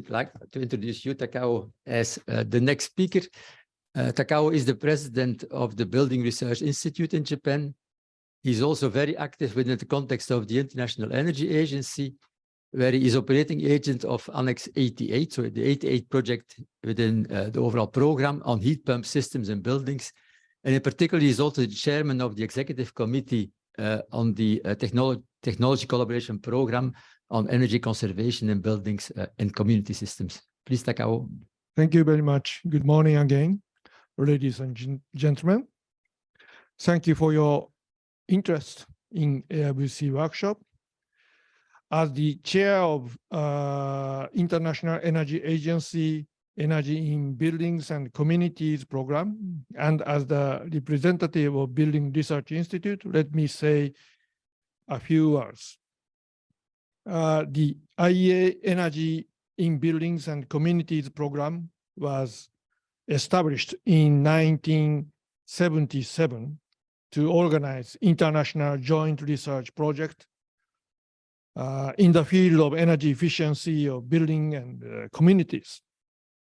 like to introduce you, Takao, as the next speaker. Takao is the president of the Building Research Institute in Japan. He's also very active within the context of the International Energy Agency, where he is operating agent of Annex 88, so the 88 project within the overall program on heat pump systems in buildings. And in particular, he's also the chairman of the Executive Committee on the Technology Collaboration Program on Energy Conservation in Buildings and Community Systems. Please, Takao. Thank you very much. Good morning again, ladies and gentlemen. Thank you for your interest in AIVC Workshop. As the chair of International Energy Agency Energy in Buildings and Communities program, and as the representative of Building Research Institute, let me say a few words. The IEA Energy in Buildings and Communities program was established in 1977 to organize international joint research project in the field of energy efficiency of building and communities.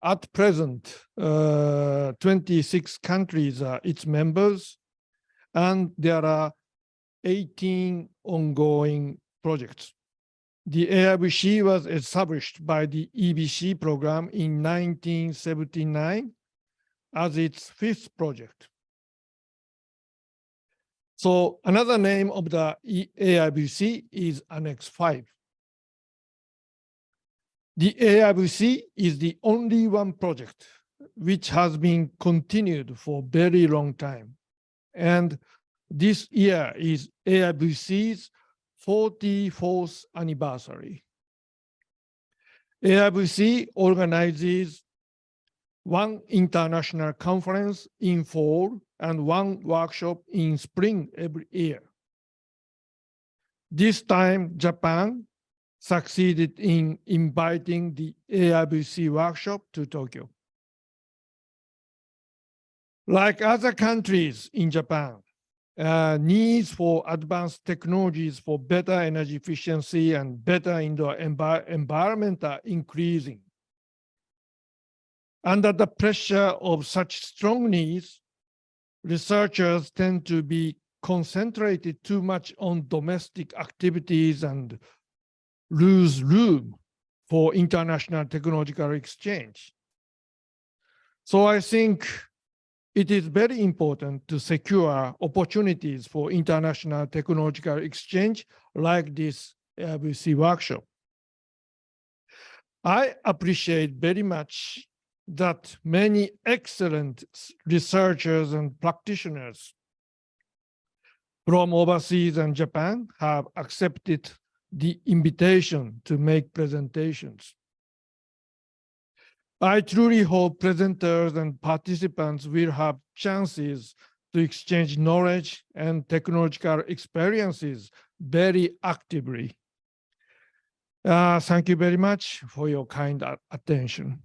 At present, 26 countries are its members, and there are 18 ongoing projects. The AIVC was established by the EBC program in 1979 as its fifth project. So another name of the AIVC is Annex 5. The AIVC is the only one project which has been continued for a very long time. And this year is AIVC's 44th anniversary. AIVC organizes one international conference in fall and one workshop in spring every year. This time, Japan succeeded in inviting the AIVC workshop to Tokyo. Like other countries in Japan, needs for advanced technologies for better energy efficiency and better indoor environment are increasing. Under the pressure of such strong needs, researchers tend to be concentrated too much on domestic activities and lose room for international technological exchange. So I think it is very important to secure opportunities for international technological exchange like this AIVC workshop. I appreciate very much that many excellent researchers and practitioners from overseas and Japan have accepted the invitation to make presentations. I truly hope presenters and participants will have chances to exchange knowledge and technological experiences very actively. Thank you very much for your kind attention.